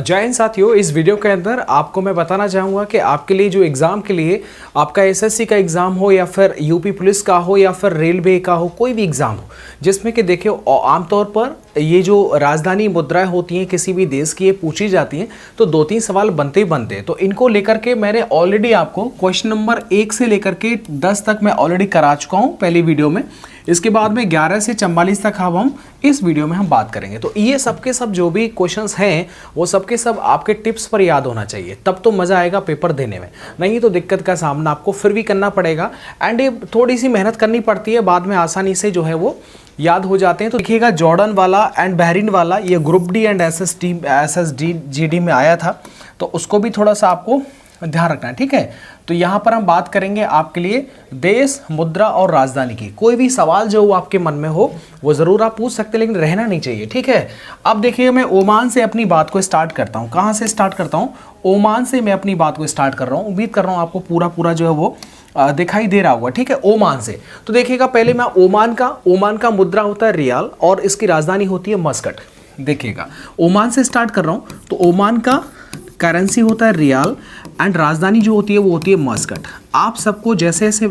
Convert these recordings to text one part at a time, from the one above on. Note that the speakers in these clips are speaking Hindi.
जय हिंद साथियों, इस वीडियो के अंदर आपको मैं बताना चाहूँगा कि आपके लिए जो एग्ज़ाम के लिए आपका एसएससी का एग्ज़ाम हो या फिर यूपी पुलिस का हो या फिर रेलवे का हो, कोई भी एग्ज़ाम हो जिसमें कि देखिए आमतौर पर ये जो राजधानी मुद्राएं होती हैं किसी भी देश की, ये पूछी जाती हैं तो 2-3 सवाल बनते ही बनते हैं। तो इनको लेकर के मैंने ऑलरेडी आपको क्वेश्चन नंबर 1 से लेकर के 10 तक मैं ऑलरेडी करा चुका हूँ पहली वीडियो में। इसके बाद में 11 से 44 तक हम इस वीडियो में हम बात करेंगे। तो ये सबके सब जो भी क्वेश्चंस हैं वो सबके सब आपके टिप्स पर याद होना चाहिए, तब तो मज़ा आएगा पेपर देने में, नहीं तो दिक्कत का सामना आपको फिर भी करना पड़ेगा। एंड ये थोड़ी सी मेहनत करनी पड़ती है, बाद में आसानी से जो है वो याद हो जाते हैं। तो देखिएगा, जॉर्डन वाला एंड बहरीन वाला ये group D and SSD GD में आया था, तो उसको भी थोड़ा सा आपको ध्यान रखना है, ठीक है। तो यहाँ पर हम बात करेंगे आपके लिए देश, मुद्रा और राजधानी की। कोई भी सवाल जो आपके मन में हो वो ज़रूर आप पूछ सकते हैं, लेकिन रहना नहीं चाहिए, ठीक है। अब देखिए, मैं ओमान से अपनी बात को स्टार्ट करता हूँ। कहाँ से स्टार्ट करता हूँ? ओमान से मैं अपनी बात को स्टार्ट कर रहा हूँ। उम्मीद कर रहा हूँ आपको पूरा जो है वो दिखाई दे रहा होगा, ठीक है। ओमान से तो देखिएगा, पहले मैं ओमान का मुद्रा होता है रियाल और इसकी राजधानी होती है मस्कट। देखिएगा, ओमान से स्टार्ट कर रहा हूँ। तो ओमान का करेंसी होता है रियाल एंड राजधानी जो होती है वो होती है मस्कट। आप सबको जैसे जैसे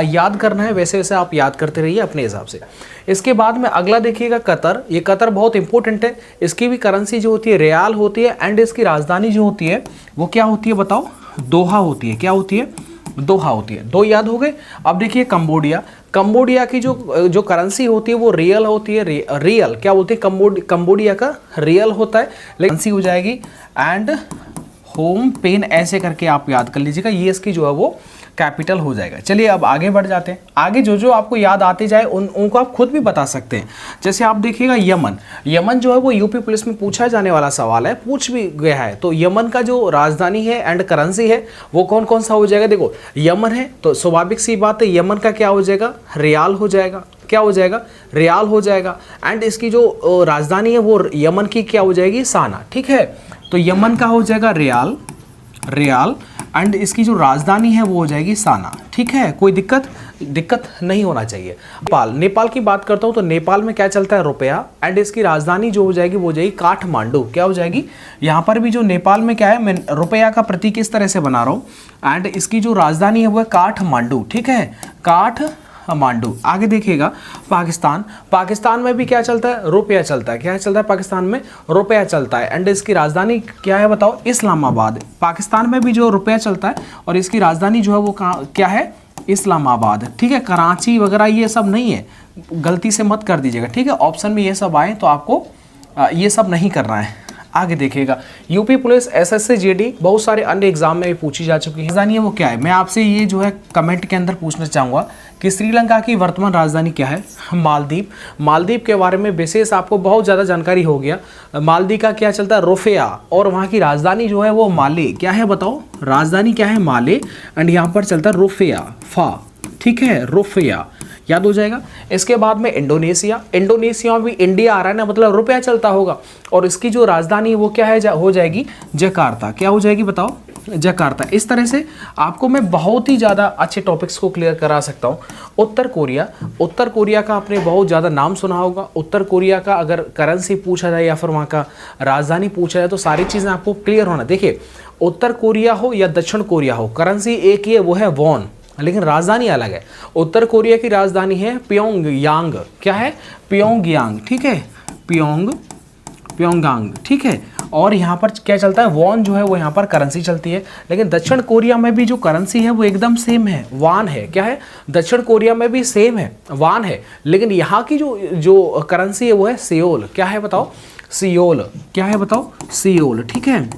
याद करना है वैसे वैसे आप याद करते रहिए अपने हिसाब से। इसके बाद में अगला देखिएगा कतर। ये कतर बहुत इंपॉर्टेंट है। इसकी भी करेंसी जो होती है रियाल होती है एंड इसकी राजधानी जो होती है वो क्या होती है बताओ? दोहा होती है। क्या होती है? दोहा होती है। 2 याद हो गए। अब देखिए कंबोडिया की जो करेंसी होती है वो रियल होती है। रियल क्या बोलते हैं? कंबोडिया का रियल होता है, लेकिन करेंसी हो जाएगी एंड होम पेन, ऐसे करके आप याद कर लीजिएगा। ये इसकी जो है वो कैपिटल हो जाएगा। चलिए अब आगे बढ़ जाते हैं। आगे जो आपको याद आते जाए उनको आप खुद भी बता सकते हैं। जैसे आप देखिएगा, यमन जो है वो यूपी पुलिस में पूछा जाने वाला सवाल है, पूछ भी गया है। तो यमन का जो राजधानी है एंड करेंसी है वो कौन कौन सा हो जाएगा? देखो, यमन है तो स्वाभाविक सी बात है, यमन का क्या हो जाएगा? रियाल हो जाएगा। क्या हो जाएगा? रियाल हो जाएगा। एंड इसकी जो राजधानी है वो यमन की क्या हो जाएगी? साना, ठीक है। तो यमन का हो जाएगा रियाल एंड इसकी जो राजधानी है वो हो जाएगी साना, ठीक है। कोई दिक्कत नहीं होना चाहिए। नेपाल की बात करता हूँ तो नेपाल में क्या चलता है? रुपया एंड इसकी राजधानी जो हो जाएगी वो हो जाएगी काठमांडू। क्या हो जाएगी? यहाँ पर भी जो नेपाल में क्या है, मैं रुपया का प्रतीक इस तरह से बना रहा हूँ एंड इसकी जो राजधानी है वो है काठमांडू, ठीक है, काठमांडू। आगे देखिएगा, पाकिस्तान में भी क्या चलता है? रुपया चलता है। क्या चलता है? पाकिस्तान में रुपया चलता है एंड इसकी राजधानी क्या है बताओ? इस्लामाबाद। पाकिस्तान में भी जो रुपया चलता है और इसकी राजधानी जो है वो क्या है? इस्लामाबाद, ठीक है। कराची वगैरह ये सब नहीं है, गलती से मत कर दीजिएगा, ठीक है। ऑप्शन में ये सब आए तो आपको ये सब नहीं करना है। आगे देखिएगा, यूपी पुलिस, एसएससी जीडी, बहुत सारे अन्य एग्जाम में भी पूछी जा चुकी है। राजधानी वो क्या है? मैं आपसे ये जो है कमेंट के अंदर पूछना चाहूँगा कि श्रीलंका की वर्तमान राजधानी क्या है? मालदीव के बारे में विशेष आपको बहुत ज़्यादा जानकारी हो गया। मालदीव का क्या चलता है? रुपया, और वहाँ की राजधानी जो है वो माले। क्या है बताओ? राजधानी क्या है? माले एंड यहाँ पर चलता है रुपया, ठीक है, रुपया, याद हो जाएगा। इसके बाद में इंडोनेशिया में भी इंडिया आ रहा है ना, मतलब रुपया चलता होगा और इसकी जो राजधानी वो क्या है? हो जाएगी जकार्ता। क्या हो जाएगी बताओ? जकार्ता। इस तरह से आपको मैं बहुत ही ज़्यादा अच्छे टॉपिक्स को क्लियर करा सकता हूँ। उत्तर कोरिया का आपने बहुत ज़्यादा नाम सुना होगा। उत्तर कोरिया का अगर करेंसी पूछा जाए या फिर वहाँ का राजधानी पूछा जाए तो सारी चीज़ें आपको क्लियर होना। देखिए, उत्तर कोरिया हो या दक्षिण कोरिया हो, करेंसी एक ही है, वो है वॉन, लेकिन राजधानी अलग है। उत्तर कोरिया की राजधानी है प्योंगयांग। क्या है? प्योंगयांग, ठीक है, प्योंगयांग, ठीक है। और यहाँ पर क्या चलता है? वॉन जो है वो यहाँ पर करेंसी चलती है। लेकिन दक्षिण कोरिया में भी जो करेंसी है वो एकदम सेम है, वान है। क्या है? दक्षिण कोरिया में भी सेम है, वान है, लेकिन यहाँ की जो करेंसी है वो है सियोल। क्या है बताओ? सियोल। क्या है बताओ? सियोल, ठीक है।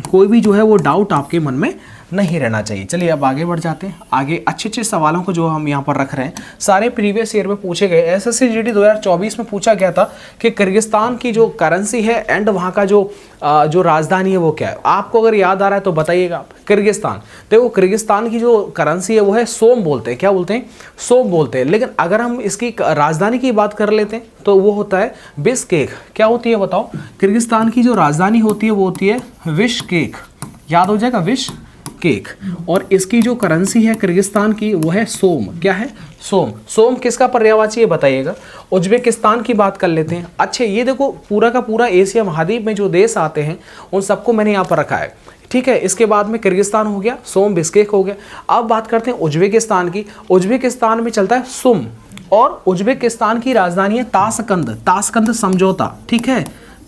कोई भी जो है वो डाउट आपके मन में नहीं रहना चाहिए। चलिए अब आगे बढ़ जाते हैं। आगे अच्छे सवालों को जो हम यहाँ पर रख रहे हैं सारे प्रीवियस ईयर में पूछे गए। एसएससी जीडी 2024 में पूछा गया था कि किर्गिस्तान की जो करेंसी है एंड वहाँ का जो राजधानी है वो क्या है? आपको अगर याद आ रहा है तो बताइएगा। किर्गिस्तान, देखो किर्गिस्तान की जो करेंसी है वो है सोम बोलते हैं। क्या बोलते हैं? सोम बोलते हैं। लेकिन अगर हम इसकी राजधानी की बात कर लेते हैं तो वो होता है बिश्केक। क्या होती है बताओ? किर्गिस्तान की जो राजधानी होती है वो होती है बिश्केक। याद हो जाएगा, बिश्केक, बिस्केक। और इसकी जो करेंसी है किर्गिस्तान की वो है सोम। क्या है? सोम। सोम किसका पर्यायवाची है बताइएगा? उज्बेकिस्तान की बात कर लेते हैं। अच्छे, ये देखो पूरा का पूरा एशिया महाद्वीप में जो देश आते हैं उन सबको मैंने यहाँ पर रखा है, ठीक है। इसके बाद में किर्गिस्तान हो गया, सोम बिस्केक हो गया। अब बात करते हैं उज्बेकिस्तान की। उज्बेकिस्तान में चलता है सुम, और उज्बेकिस्तान की राजधानी है ताशकंद। ताशकंद समझौता, ठीक है,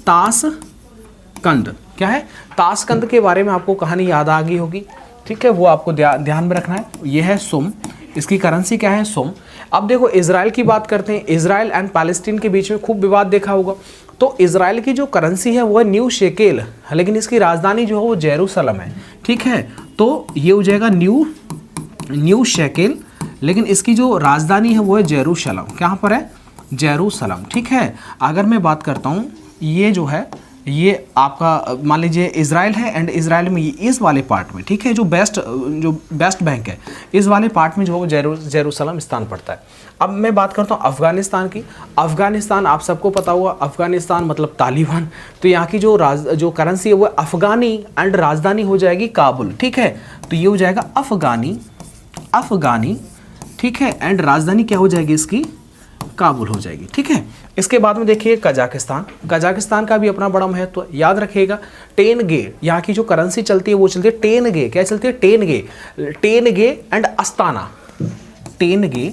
ताशकंद। क्या है? ताशकंद के बारे में आपको कहानी याद आ गई होगी, ठीक है, वो आपको ध्यान में रखना है। ये है सुम, इसकी करेंसी क्या है? सोम। अब देखो इजराइल की बात करते हैं। इजराइल एंड पैलेस्टीन के बीच में खूब विवाद देखा होगा, तो इजराइल की जो करेंसी है वो है न्यू शेकेल, लेकिन इसकी राजधानी जो है वो जेरूसलम है, ठीक है। तो ये हो जाएगा न्यू शेकेल, लेकिन इसकी जो राजधानी है वो है जेरूसलम। कहाँ पर है? जेरूसलम, ठीक है। अगर मैं बात करता हूँ, ये जो है ये आपका मान लीजिए इजराइल है, एंड इजराइल में इस वाले पार्ट में, ठीक है, जो बेस्ट बैंक है, इस वाले पार्ट में जो है जेरूसलम स्थान पड़ता है। अब मैं बात करता हूँ अफगानिस्तान की। अफगानिस्तान आप सबको पता हुआ, अफगानिस्तान मतलब तालिबान। तो यहाँ की जो करेंसी है वो अफगानी, एंड राजधानी हो जाएगी काबुल, ठीक है। तो ये हो जाएगा अफगानी, ठीक है, एंड राजधानी क्या हो जाएगी इसकी? काबुल हो जाएगी, ठीक है। इसके बाद में देखिए कजाकिस्तान। कजाकिस्तान का भी अपना बड़ा महत्व है, याद रखिएगा। टेनगे, यहाँ की जो करेंसी चलती है वो चलती है टेनगे। क्या चलती है? Tenge and Astana. Tenge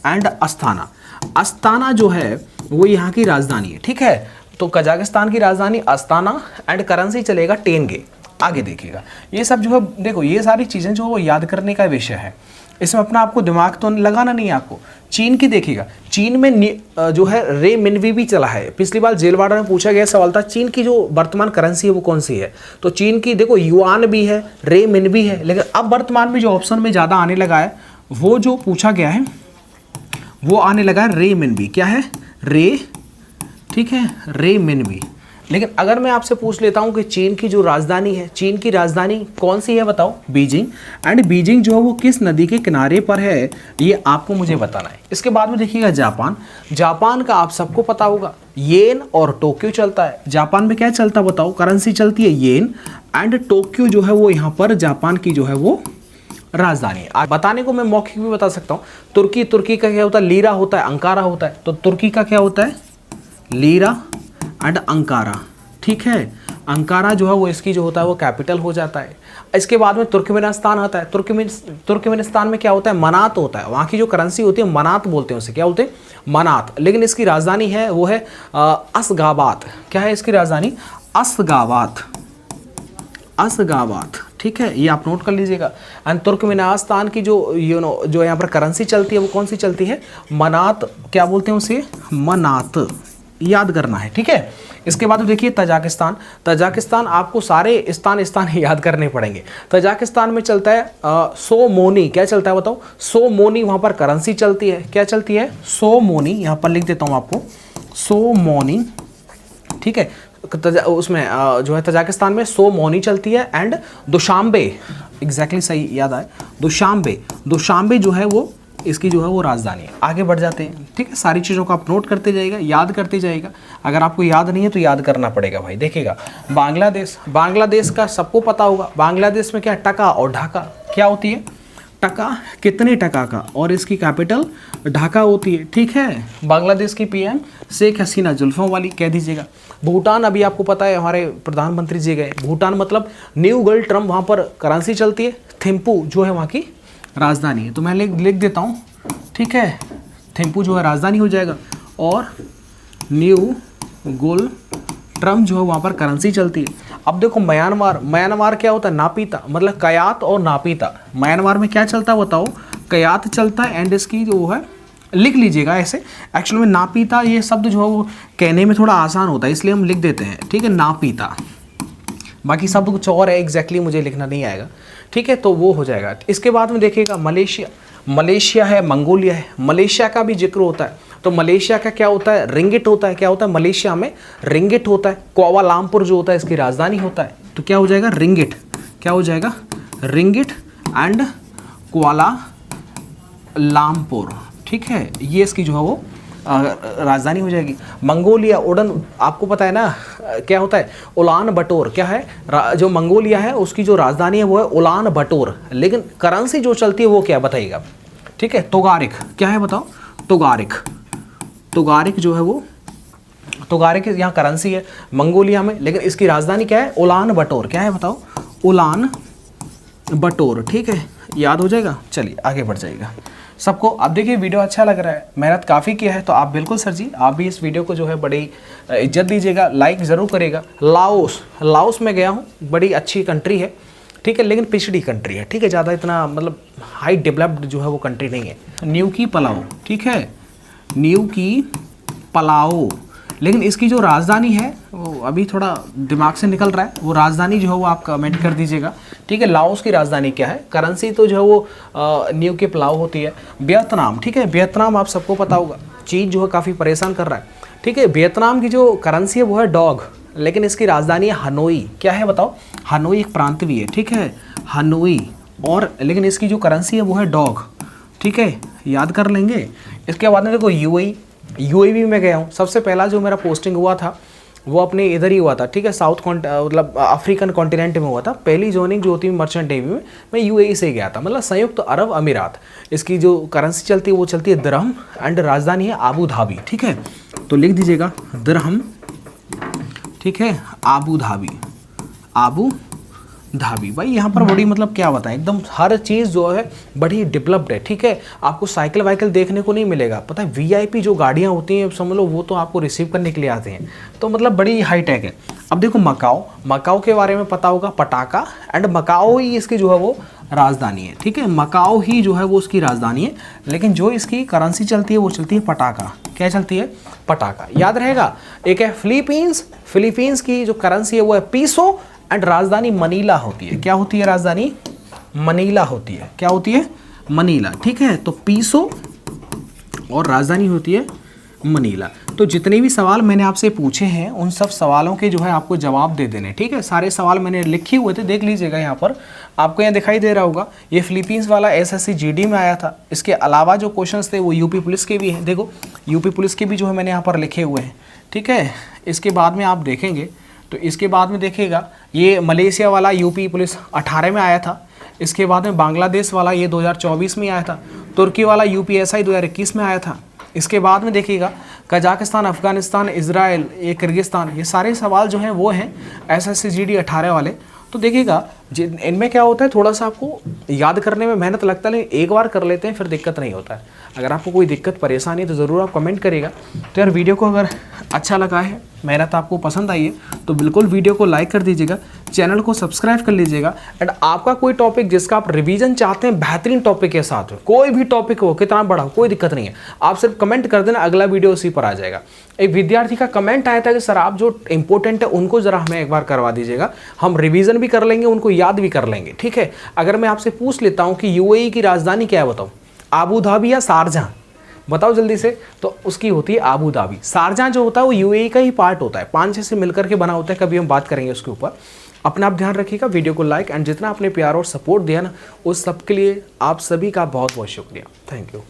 and Astana. Astana जो है वो यहाँ की राजधानी है, ठीक है। तो कजाकिस्तान की राजधानी अस्ताना, एंड करेंसी चलेगा टेनगे। आगे देखिएगा, ये सब जो है, देखो ये सारी चीज़ें जो वो याद करने का विषय है, इसमें अपना आपको दिमाग तो लगाना नहीं है आपको। चीन की देखिएगा, चीन में जो है रे मिनवी भी चला है। पिछली बार जेलवाड़ा में पूछा गया सवाल था, चीन की जो वर्तमान करेंसी है वो कौन सी है? तो चीन की देखो युआन भी है, रे मिन भी है, लेकिन अब वर्तमान में जो ऑप्शन में ज़्यादा आने लगा है, वो जो पूछा गया है वो आने लगा है रे मिन भी। क्या है? रे, ठीक है, रे मिन भी। लेकिन अगर मैं आपसे पूछ लेता हूं कि चीन की जो राजधानी है, चीन की राजधानी कौन सी है बताओ? बीजिंग। एंड बीजिंग जो है वो किस नदी के किनारे पर है, ये आपको मुझे बताना है। इसके बाद में देखिएगा जापान। जापान का आप सबको पता होगा, येन और टोक्यो चलता है। जापान में क्या चलता है बताओ? करेंसी चलती है येन, एंड टोक्यो जो है वो यहाँ पर जापान की जो है वो राजधानी है। बताने को मैं मौखिक भी बता सकता हूँ। तुर्की का क्या होता है? लीरा होता है, अंकारा होता है। तो तुर्की का क्या होता है? लीरा एंड अंकारा, ठीक है। अंकारा जो है वो इसकी जो होता है वो कैपिटल हो जाता है। इसके बाद में तुर्कमेनिस्तान आता है। तुर्कमेनिस्तान में क्या होता है? मनात होता है। वहाँ की जो करेंसी होती है मनात बोलते हैं उसे। क्या बोलते हैं? मनात। लेकिन इसकी राजधानी है वो है असगाबात। क्या है इसकी राजधानी? असगाबात, ठीक है, ये आप नोट कर लीजिएगा। एंड तुर्कमेनिस्तान की जो जो यहाँ पर करेंसी चलती है वो कौन सी चलती है? मनात। क्या बोलते हैं उसे? मनात, याद करना है, ठीक है। इसके बाद देखिए तजाकिस्तान। तजाकिस्तान आपको सारे स्थान याद करने पड़ेंगे। तजाकिस्तान में चलता है सोमोनी। क्या चलता है बताओ? सोमोनी। वहाँ पर करेंसी चलती है। क्या चलती है? सोमोनी। यहाँ पर लिख देता हूँ आपको, सोमोनी, ठीक है। उसमें जो है तजाकिस्तान में सोमोनी चलती है, एंड दुशांबे, एग्जैक्टली सही याद आए, दुशांबे जो है वो इसकी जो है वो राजधानी है। आगे बढ़ जाते हैं, ठीक है। सारी चीज़ों को आप नोट करते जाइएगा, याद करते जाइएगा। अगर आपको याद नहीं है तो याद करना पड़ेगा भाई। देखिएगा बांग्लादेश का सबको पता होगा। बांग्लादेश में क्या? टका और ढाका। क्या होती है? टका, कितने टका का, और इसकी कैपिटल ढाका होती है, ठीक है। बांग्लादेश की पीएम शेख हसीना, जुल्फों वाली कह दीजिएगा। भूटान, अभी आपको पता है हमारे प्रधानमंत्री जी गए भूटान, मतलब न्यू गर्ल ट्रम्प, वहाँ पर करेंसी चलती है। थिम्पू जो है वहाँ की राजधानी है। तो मैं लिख देता हूँ, ठीक है। थिम्पू जो है राजधानी हो जाएगा, और न्यू गोल ट्रम्प जो है वहाँ पर करेंसी चलती है। अब देखो म्यांमार क्या होता है? नापीता, मतलब कयात और नापीता। म्यांमार में क्या चलता है बताओ? कयात चलता है, एंड इसकी जो है लिख लीजिएगा ऐसे। एक्चुअल में नापीता ये शब्द जो है वो कहने में थोड़ा आसान होता है, इसलिए हम लिख देते हैं, ठीक है, नापीता। बाकी शब्द कुछ और है, एग्जैक्टली मुझे लिखना नहीं आएगा, ठीक है। तो वो हो जाएगा। इसके बाद में देखिएगा मलेशिया है, मंगोलिया है। मलेशिया का भी जिक्र होता है। तो मलेशिया का क्या होता है? रिंगिट होता है। क्या होता है? मलेशिया में रिंगिट होता है। कुआलालंपुर जो होता है इसकी राजधानी होता है। तो क्या हो जाएगा? रिंगिट। क्या हो जाएगा? रिंगिट एंड कुआलालंपुर, ठीक है, ये इसकी जो है वो राजधानी हो जाएगी। मंगोलिया उड़न, आपको पता है ना क्या होता है, उलान बटोर, क्या है, जो मंगोलिया है उसकी जो राजधानी है वो है उलान बटोर, लेकिन करेंसी जो चलती है वो क्या बताइएगा। ठीक है, तोगारिक, क्या है बताओ, तोगारिक, तोगारिक जो है वो, तोगारिक यहाँ करेंसी है मंगोलिया में, लेकिन इसकी राजधानी क्या है, उलान बटोर, क्या है बताओ, उलान बटोर। ठीक है, याद हो जाएगा। चलिए आगे बढ़ जाएगा सबको। अब देखिए वीडियो अच्छा लग रहा है, मेहनत काफ़ी किया है, तो आप बिल्कुल सर जी आप भी इस वीडियो को जो है बड़ी इज्जत दीजिएगा, लाइक ज़रूर करेगा। लाओस, लाओस में गया हूँ, बड़ी अच्छी कंट्री है, ठीक है, लेकिन पिछड़ी कंट्री है, ठीक है, ज़्यादा इतना मतलब हाई डेवलप्ड जो है वो कंट्री नहीं है। न्यू की पलाओ, ठीक है, न्यू की पलाओ, लेकिन इसकी जो राजधानी है वो अभी थोड़ा दिमाग से निकल रहा है, वो राजधानी जो है वो आप कमेंट कर दीजिएगा। ठीक है, लाओस की राजधानी क्या है, करेंसी तो जो है वो न्यू के पलाओ होती है। वियतनाम, ठीक है, वियतनाम आप सबको पता होगा, चीन जो है काफ़ी परेशान कर रहा है। ठीक है, वियतनाम की जो करेंसी है वो है डॉग, लेकिन इसकी राजधानी है हनोई, क्या है बताओ, हनोई एक प्रांत भी है, ठीक है, हनोई, और लेकिन इसकी जो करेंसी है वो है डॉग। ठीक है, याद कर लेंगे। इसके बाद में देखो यूएई में गया हूँ, सबसे पहला जो मेरा पोस्टिंग हुआ था वो अपने इधर ही हुआ था, ठीक है, मतलब अफ्रीकन कॉन्टिनेंट में हुआ था। पहली जॉइनिंग जो होती है मर्चेंट नेवी में, मैं यूएई से गया था, मतलब संयुक्त अरब अमीरात। इसकी जो करेंसी चलती है वो चलती है दिरहम, एंड राजधानी है आबू धाबी। ठीक है, तो लिख दीजिएगा दिरहम, ठीक है, आबू धाबी, आबू धाबी। भाई यहाँ पर बड़ी मतलब क्या बताएं, एकदम हर चीज़ जो है बड़ी डेवलप्ड है। ठीक है, आपको साइकिल वाइकिल देखने को नहीं मिलेगा, पता है, वीआईपी जो गाड़ियाँ होती हैं समझ लो वो तो आपको रिसीव करने के लिए आते हैं, तो मतलब बड़ी हाईटेक है। अब देखो मकाओ, मकाओ के बारे में पता होगा, पटाखा, एंड मकाओ ही इसकी जो है वो राजधानी है। ठीक है, मकाओ ही जो है वो उसकी राजधानी है, लेकिन जो इसकी करेंसी चलती है वो चलती है पटाखा। क्या चलती है, पटाखा, याद रहेगा। एक है फिलीपींस, फिलीपींस की जो करेंसी है वो है पीसो, एंड राजधानी मनीला होती है। क्या होती है, राजधानी मनीला होती है, क्या होती है, मनीला। ठीक है, तो पीसो और राजधानी होती है मनीला। तो जितने भी सवाल मैंने आपसे पूछे हैं उन सब सवालों के जो है आपको जवाब दे देने। ठीक है, सारे सवाल मैंने लिखे हुए थे, देख लीजिएगा यहाँ पर आपको यहाँ दिखाई दे रहा होगा। ये फिलीपींस वाला एसएससी जीडी में आया था। इसके अलावा जो क्वेश्चंस थे वो यूपी पुलिस के भी हैं, देखो यूपी पुलिस के भी जो है मैंने यहाँ पर लिखे हुए हैं। ठीक है, इसके बाद में आप देखेंगे तो इसके बाद में देखिएगा ये मलेशिया वाला यूपी पुलिस 18 में आया था। इसके बाद में बांग्लादेश वाला ये 2024 में आया था। तुर्की वाला यूपीएसआई 2021 में आया था। इसके बाद में देखिएगा कजाकिस्तान, अफगानिस्तान, इजराइल, ये किर्गिस्तान, ये सारे सवाल जो हैं वो हैं एसएससी जीडी 18 वाले। तो देखिएगा इनमें क्या होता है, थोड़ा सा आपको याद करने में मेहनत लगता है, लेकिन एक बार कर लेते हैं फिर दिक्कत नहीं होता है। अगर आपको कोई दिक्कत परेशानी है तो ज़रूर आप कमेंट करिएगा। तो यार वीडियो को अगर अच्छा लगा है, मेहनत आपको पसंद आई है, तो बिल्कुल वीडियो को लाइक कर दीजिएगा, चैनल को सब्सक्राइब कर लीजिएगा। एंड आपका कोई टॉपिक जिसका आप रिवीजन चाहते हैं बेहतरीन टॉपिक के साथ, कोई भी टॉपिक हो, कितना बड़ा हो, कोई दिक्कत नहीं है, आप सिर्फ कमेंट कर देना, अगला वीडियो उसी पर आ जाएगा। एक विद्यार्थी का कमेंट आया था कि सर आप जो इंपॉर्टेंट है उनको ज़रा हमें एक बार करवा दीजिएगा, हम रिवीजन भी कर लेंगे, उनको याद भी कर लेंगे। ठीक है, अगर मैं आपसे पूछ लेता हूँ कि यूएई की राजधानी क्या है, बताओ, आबू धाबी या शारजाह, बताओ जल्दी से। तो उसकी होती है आबू धाबी। शारजाह जो होता है वो यूएई का ही पार्ट होता है, 5-6 से मिलकर के बना होता है, कभी हम बात करेंगे उसके ऊपर। अपना आप ध्यान रखिएगा, वीडियो को लाइक, एंड जितना आपने प्यार और सपोर्ट दिया ना उस सब के लिए आप सभी का बहुत बहुत शुक्रिया। Thank you.